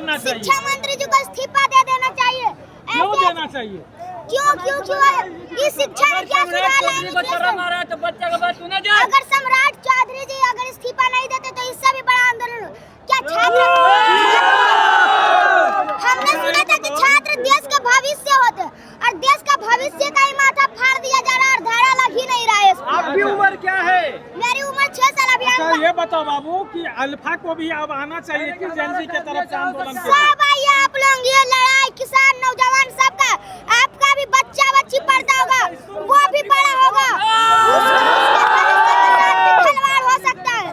शिक्षा मंत्री जी को इस्तीफा दे देना चाहिए। क्यों देना चाहिए? क्यों ये शिक्षा में क्या सुधार लाएंगे? तो बच्चा का बात सुना जाए। अगर सम्राट चौधरी जी अगर इस्तीफा नहीं देते तो इससे भी बड़ा आंदोलन हो। क्या छात्र हमने सुना था कि छात्र देश का भविष्य होते और देश का भविष्य का ही माथा फाड़ दिया जा रहा और धारा लग ही नहीं रहा है। आपकी उम्र क्या है? मेरी उम्र 6 साल अभी। अच्छा ये बताओ बाबू कि अल्फा को भी अब आना चाहिए कि जेनजी के तरफ से आंदोलन के सब आइए आप लोग, ये लड़ाई किसान नौजवान सबका, आपका भी बच्चा बच्ची पढ़ता होगा वो भी बड़ा होगा, खिलवाड़ हो सकता है।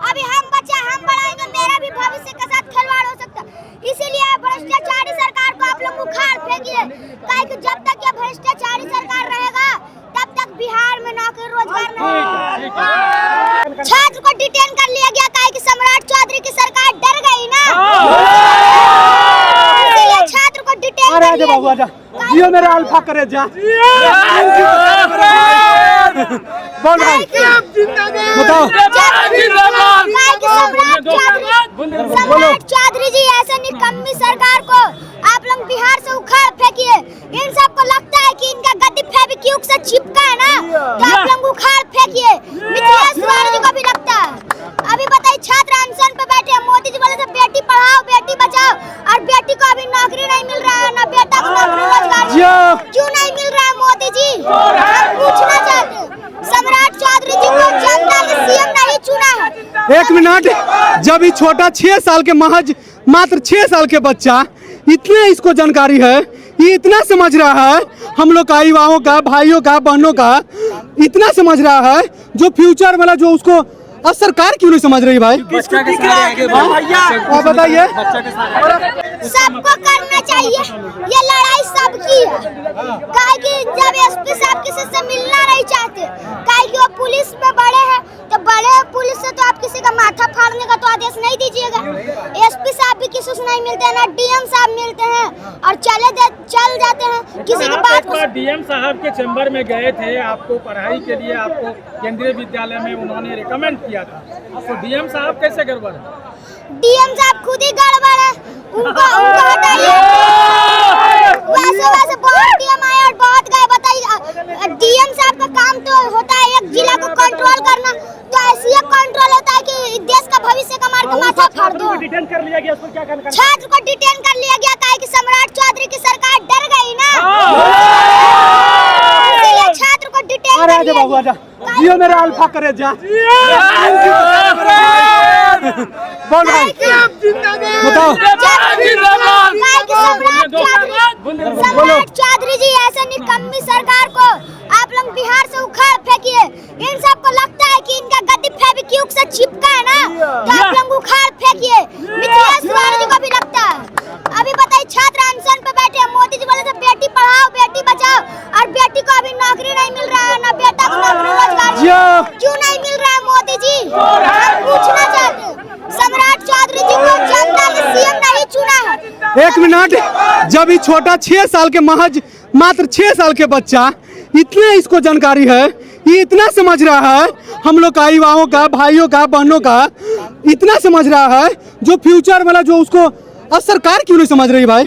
अभी हम बच्चा हम बढ़ाएंगे, मेरा भी भविष्य के साथ खिलवाड़ हो सकता है। इसीलिए भ्रष्टाचारी सरकार को आप लोग उखाड़ फेंकिए, काहे कि जब तक ये भ्रष्टाचारी सरकार रहेगा तब तक बिहार में नौकरी रोजगार नहीं होगा। छात्र को डिटेन कर लिया गया काहे कि सम्राट चौधरी की सरकार डर गई ना, इसलिए छात्र को डिटेन कर लिया बाबू आजा, जियो मेरे अल्फा करे जा। बोल भाई बताओ। सम्राट चौधरी जी ऐसे निकम्मी सरकार को आप लोग बिहार से उखाड़ फेंकिए। इन सबको लगता है कि इनका गद्दी फेविक्विक से चिपका है ना, तो आप लोग उखाड़ फेंकिए। मिथिलेश तिवारी जी को भी लगता है। अभी बताइए, छात्र अनशन पे बैठे हैं, मोदी जी बोले थे बेटी पढ़ाओ बेटी बचाओ, और बेटी को अभी नौकरी नहीं मिल रहा है, ना बेटा को नौकरी रोजगार क्यों नहीं मिल रहा है? मोदी जी हम पूछना चाहते हैं, सम्राट चौधरी जी को जनता ने सीएम नहीं चुना है। एक मिनट, जब ये छोटा 6 साल के महज मात्र 6 साल के बच्चा इतने इसको जानकारी है, ये इतना समझ रहा है, हम लोग का युवाओं का भाइयों का बहनों का इतना समझ रहा है, जो फ्यूचर वाला जो उसको अब सरकार क्यों नहीं समझ रही भाई? बताइए। सबको करना चाहिए, ये लड़ाई सबकी है। काहे कि जब एसपी साहब किसी से मिलना नहीं चाहते, काहे कि वो पुलिस में बड़े हैं, तो बड़े पुलिस से तो आप किसी का माथा फाड़ने का तो आदेश नहीं दीजिएगा। एसपी साहब भी किसी से नहीं मिलते हैं, ना डीएम साहब मिलते हैं, और चल जाते हैं किसी की बात को। डीएम साहब के चैम्बर में गए थे, आपको पढ़ाई के लिए आपको केंद्रीय विद्यालय में उन्होंने रिकमेंड किया था, तो डीएम साहब कैसे गड़बड़ है? डीएम साहब खुद ही गड़बड़ है, उनको हटाइए। वैसे बहुत डीएम आए और बहुत गए। बताइए, डीएम साहब का काम तो होता है एक जिला को कंट्रोल करना, तो ऐसे कंट्रोल होता है कि देश का भविष्य का मार के माथा फाड़ दो। डिटेन कर लिया गया, उसको क्या करना? छात्र को डिटेन कर लिया गया काहे कि सम्राट चौधरी की सरकार डर गई ना, इसलिए छात्र को डिटेन कर लिया बाबू आजा, जियो मेरे अल्फा करे जा। बोल भाई बताओ। सम्राट चौधरी जी ऐसे निकम्मी सरकार को आप लोग बिहार से उखाड़ फेंकिए। इन सबको लगता है कि इनका गद्दी फेविक्विक से चिपका है ना, तो आप लोग उखाड़ फेंकिए। मिथिलेश तिवारी जी को भी लगता है। अभी बताइए, छात्र अनशन पे बैठे हैं, मोदी जी बोले थे बेटी पढ़ाओ बेटी बचाओ, और बेटी को अभी नौकरी नहीं मिल रहा है, ना बेटा को नौकरी रोजगार क्यों नहीं मिल रहा है? मोदी जी हम पूछना चाहते हैं, सम्राट चौधरी जी को जनता ने सीएम नहीं चुना है। एक मिनट, जब ये छोटा 6 साल के महज मात्र 6 साल के बच्चा इतने इसको जानकारी है, ये इतना समझ रहा है, हम लोग का युवाओं का भाइयों का बहनों का इतना समझ रहा है, जो फ्यूचर वाला जो उसको अब सरकार क्यों नहीं समझ रही भाई?